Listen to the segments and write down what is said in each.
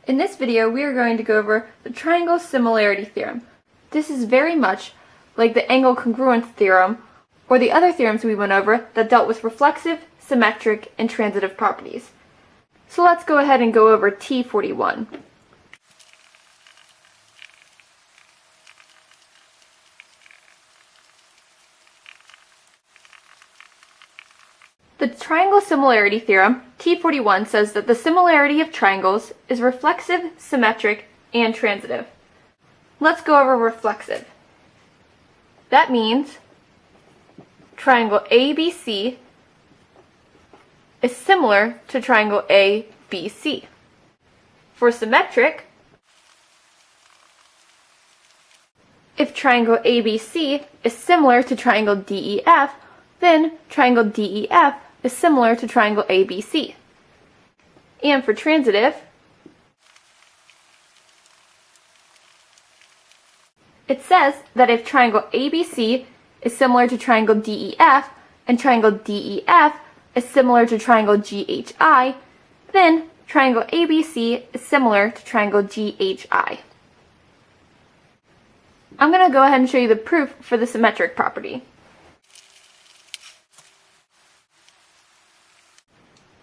In this video, we are going to go over the triangle similarity theorem. This is very much like the angle congruence theorem, or the other theorems we went over that dealt with reflexive, symmetric, and transitive properties. So let's go ahead and go over T41. The triangle similarity theorem, T41, says that the similarity of triangles is reflexive, symmetric, and transitive. Let's go over reflexive. That means triangle ABC is similar to triangle ABC. For symmetric, if triangle ABC is similar to triangle DEF, then triangle DEF is similar to triangle ABC. And for transitive, it says that if triangle ABC is similar to triangle DEF and triangle DEF is similar to triangle GHI, then triangle ABC is similar to triangle GHI. I'm going to go ahead and show you the proof for the symmetric property.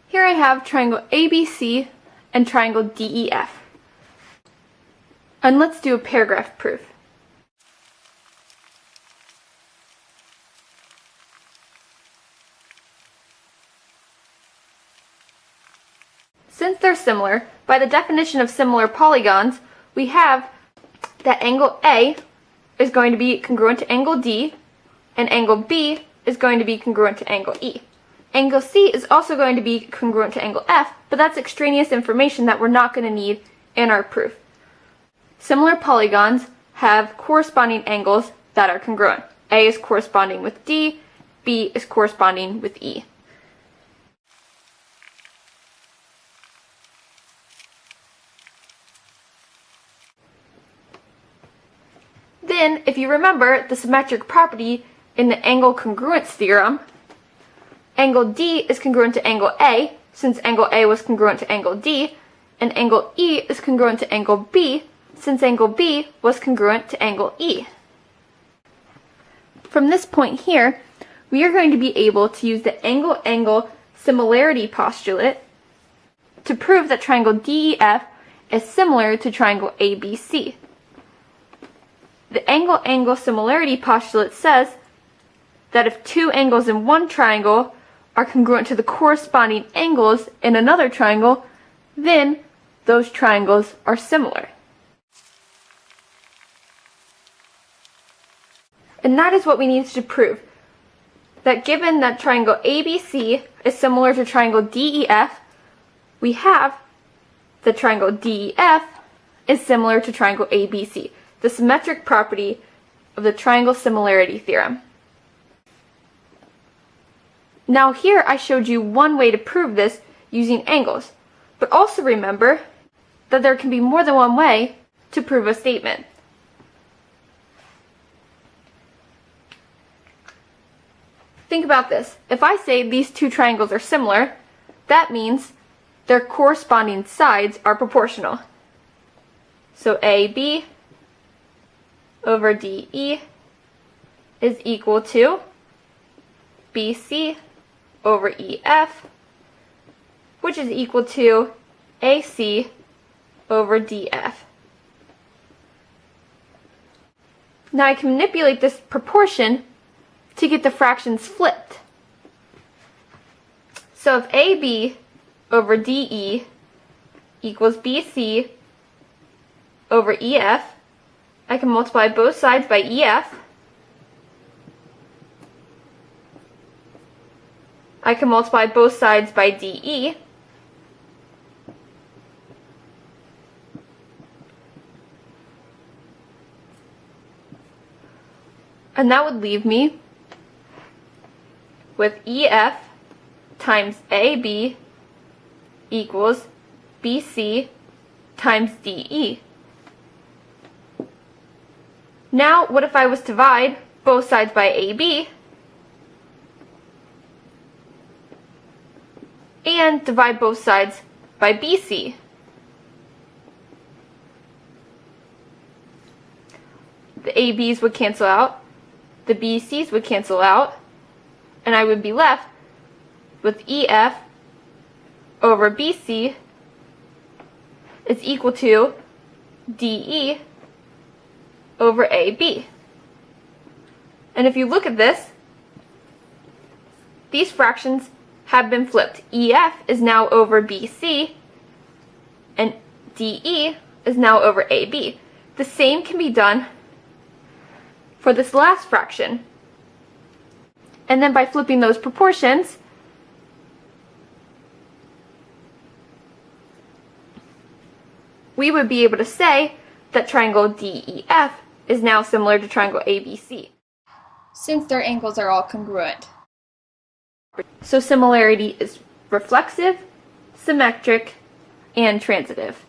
Here I have triangle ABC and triangle DEF. And let's do a paragraph proof. Since they're similar, by the definition of similar polygons, we have that angle A is going to be congruent to angle D, and angle B is going to be congruent to angle E. Angle C is also going to be congruent to angle F, but that's extraneous information that we're not going to need in our proof. Similar polygons have corresponding angles that are congruent. A is corresponding with D, B is corresponding with E. Then, if you remember the symmetric property in the angle congruence theorem, angle D is congruent to angle A, since angle A was congruent to angle D, and angle E is congruent to angle B, since angle B was congruent to angle E. From this point here, we are going to be able to use the angle-angle similarity postulate to prove that triangle DEF is similar to triangle ABC. The angle-angle similarity postulate says that if two angles in one triangle are congruent to the corresponding angles in another triangle, then those triangles are similar. And that is what we need to prove. That given that triangle ABC is similar to triangle DEF, we have that triangle DEF is similar to triangle ABC, the symmetric property of the triangle similarity theorem. Now here I showed you one way to prove this using angles, but also remember that there can be more than one way to prove a statement. Think about this. If I say these two triangles are similar, that means their corresponding sides are proportional. So AB over DE is equal to BC over EF, which is equal to AC over DF. Now I can manipulate this proportion to get the fractions flipped. So if AB over DE equals BC over EF, I can multiply both sides by EF. I can multiply both sides by DE. And that would leave me with EF times AB equals BC times DE. Now, what if I was to divide both sides by AB and divide both sides by BC? the ABs would cancel out, the BCs would cancel out, and I would be left with EF over BC is equal to DE over AB. And if you look at this, these fractions have been flipped. EF is now over BC, and DE is now over AB. The same can be done for this last fraction. And then by flipping those proportions, we would be able to say that triangle DEF is now similar to triangle ABC, since their angles are all congruent. So similarity is reflexive, symmetric, and transitive.